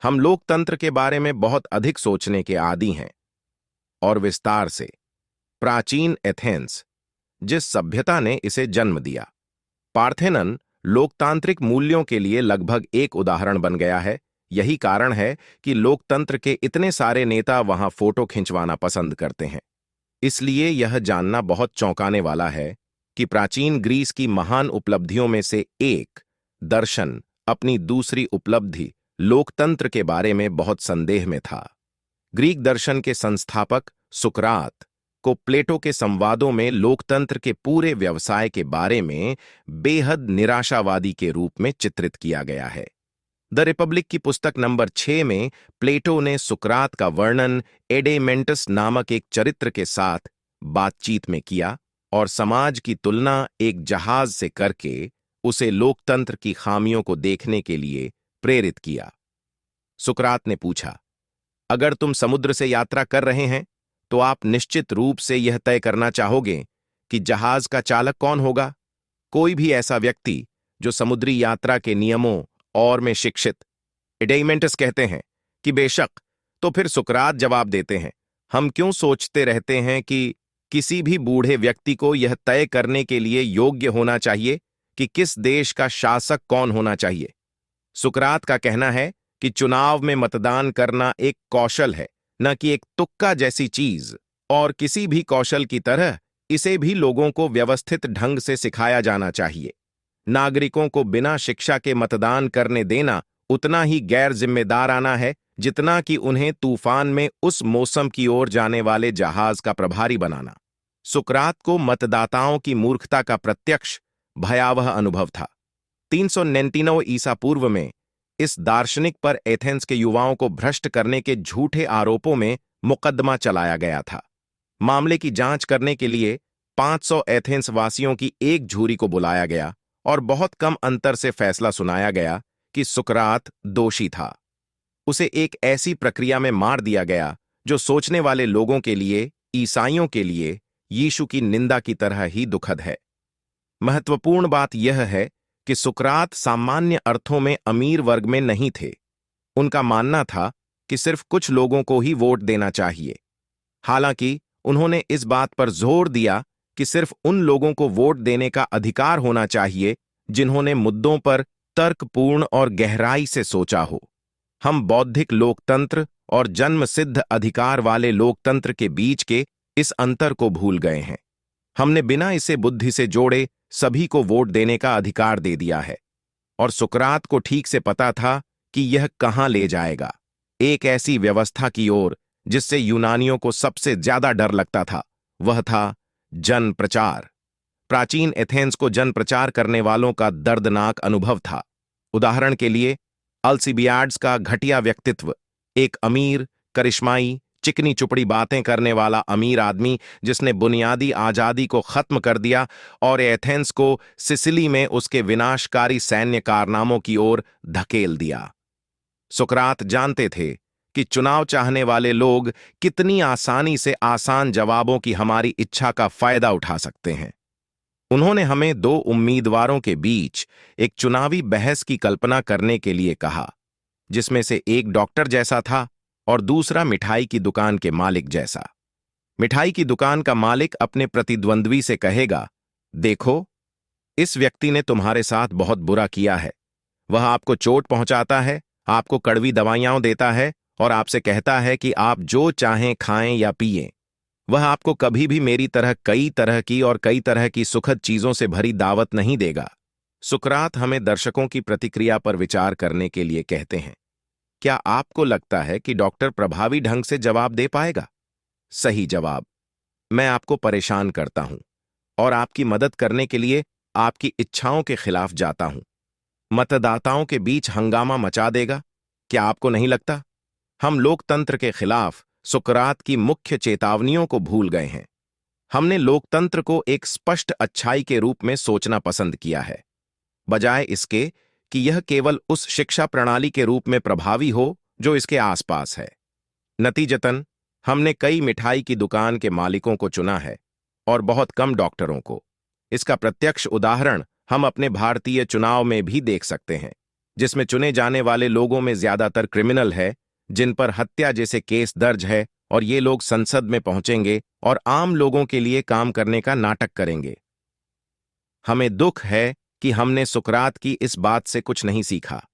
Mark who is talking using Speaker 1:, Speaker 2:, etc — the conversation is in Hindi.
Speaker 1: हम लोकतंत्र के बारे में बहुत अधिक सोचने के आदी हैं और विस्तार से। प्राचीन एथेंस, जिस सभ्यता ने इसे जन्म दिया, पार्थेनन लोकतांत्रिक मूल्यों के लिए लगभग एक उदाहरण बन गया है। यही कारण है कि लोकतंत्र के इतने सारे नेता वहां फोटो खिंचवाना पसंद करते हैं। इसलिए यह जानना बहुत चौंकाने वाला है कि प्राचीन ग्रीस की महान उपलब्धियों में से एक, दर्शन, अपनी दूसरी उपलब्धि लोकतंत्र के बारे में बहुत संदेह में था। ग्रीक दर्शन के संस्थापक सुकरात को प्लेटो के संवादों में लोकतंत्र के पूरे व्यवसाय के बारे में बेहद निराशावादी के रूप में चित्रित किया गया है। द रिपब्लिक की पुस्तक नंबर 6 में प्लेटो ने सुकरात का वर्णन एडेमेंटस नामक एक चरित्र के साथ बातचीत में किया और समाज की तुलना एक जहाज से करके उसे लोकतंत्र की खामियों को देखने के लिए प्रेरित किया। सुकरात ने पूछा, अगर तुम समुद्र से यात्रा कर रहे हैं तो आप निश्चित रूप से यह तय करना चाहोगे कि जहाज का चालक कौन होगा? कोई भी ऐसा व्यक्ति जो समुद्री यात्रा के नियमों और में शिक्षित। एडेमेंटस कहते हैं कि बेशक। तो फिर सुकरात जवाब देते हैं, हम क्यों सोचते रहते हैं कि किसी भी बूढ़े व्यक्ति को यह तय करने के लिए योग्य होना चाहिए कि किस देश का शासक कौन होना चाहिए? सुकरात का कहना है कि चुनाव में मतदान करना एक कौशल है, न कि एक तुक्का जैसी चीज, और किसी भी कौशल की तरह इसे भी लोगों को व्यवस्थित ढंग से सिखाया जाना चाहिए। नागरिकों को बिना शिक्षा के मतदान करने देना उतना ही गैर जिम्मेदाराना है जितना कि उन्हें तूफान में उस मौसम की ओर जाने वाले जहाज का प्रभारी बनाना। सुकरात को मतदाताओं की मूर्खता का प्रत्यक्ष भयावह अनुभव था। 399 ईसा पूर्व में इस दार्शनिक पर एथेंस के युवाओं को भ्रष्ट करने के झूठे आरोपों में मुकदमा चलाया गया था। मामले की जांच करने के लिए 500 एथेंस वासियों की एक झूरी को बुलाया गया और बहुत कम अंतर से फैसला सुनाया गया कि सुकरात दोषी था। उसे एक ऐसी प्रक्रिया में मार दिया गया जो सोचने वाले लोगों के लिए, ईसाइयों के लिए, यीशु की निंदा की तरह ही दुखद है। महत्वपूर्ण बात यह है कि सुकरात सामान्य अर्थों में अमीर वर्ग में नहीं थे। उनका मानना था कि सिर्फ कुछ लोगों को ही वोट देना चाहिए। हालांकि उन्होंने इस बात पर जोर दिया कि सिर्फ उन लोगों को वोट देने का अधिकार होना चाहिए जिन्होंने मुद्दों पर तर्कपूर्ण और गहराई से सोचा हो। हम बौद्धिक लोकतंत्र और जन्मसिद्ध अधिकार वाले लोकतंत्र के बीच के इस अंतर को भूल गए हैं। हमने बिना इसे बुद्धि से जोड़े सभी को वोट देने का अधिकार दे दिया है, और सुकरात को ठीक से पता था कि यह कहां ले जाएगा। एक ऐसी व्यवस्था की ओर जिससे यूनानियों को सबसे ज्यादा डर लगता था, वह था जन प्रचार। प्राचीन एथेंस को जन प्रचार करने वालों का दर्दनाक अनुभव था। उदाहरण के लिए, अल्सिबियाड्स का घटिया व्यक्तित्व, एक अमीर, करिश्माई, चिकनी चुपड़ी बातें करने वाला अमीर आदमी जिसने बुनियादी आजादी को खत्म कर दिया और एथेंस को सिसिली में उसके विनाशकारी सैन्य कारनामों की ओर धकेल दिया। सुकरात जानते थे कि चुनाव चाहने वाले लोग कितनी आसानी से आसान जवाबों की हमारी इच्छा का फायदा उठा सकते हैं। उन्होंने हमें दो उम्मीदवारों के बीच एक चुनावी बहस की कल्पना करने के लिए कहा, जिसमें से एक डॉक्टर जैसा था और दूसरा मिठाई की दुकान के मालिक जैसा। मिठाई की दुकान का मालिक अपने प्रतिद्वंद्वी से कहेगा, देखो, इस व्यक्ति ने तुम्हारे साथ बहुत बुरा किया है। वह आपको चोट पहुंचाता है, आपको कड़वी दवाइयां देता है और आपसे कहता है कि आप जो चाहें खाएं या पिएं। वह आपको कभी भी मेरी तरह कई तरह की सुखद चीजों से भरी दावत नहीं देगा। सुकरात हमें दर्शकों की प्रतिक्रिया पर विचार करने के लिए कहते हैं, क्या आपको लगता है कि डॉक्टर प्रभावी ढंग से जवाब दे पाएगा? सही जवाब, मैं आपको परेशान करता हूं और आपकी मदद करने के लिए आपकी इच्छाओं के खिलाफ जाता हूं। मतदाताओं के बीच हंगामा मचा देगा। क्या आपको नहीं लगता? हम लोकतंत्र के खिलाफ सुकरात की मुख्य चेतावनियों को भूल गए हैं। हमने लोकतंत्र को एक स्पष्ट अच्छाई के रूप में सोचना पसंद किया है, बजाय इसके कि यह केवल उस शिक्षा प्रणाली के रूप में प्रभावी हो जो इसके आसपास है। नतीजतन, हमने कई मिठाई की दुकान के मालिकों को चुना है और बहुत कम डॉक्टरों को। इसका प्रत्यक्ष उदाहरण हम अपने भारतीय चुनाव में भी देख सकते हैं। जिसमें चुने जाने वाले लोगों में ज्यादातर क्रिमिनल है, जिन पर हत्या जैसे केस दर्ज है, और ये लोग संसद में पहुंचेंगे और आम लोगों के लिए काम करने का नाटक करेंगे। हमें दुख है कि हमने सुकरात की इस बात से कुछ नहीं सीखा।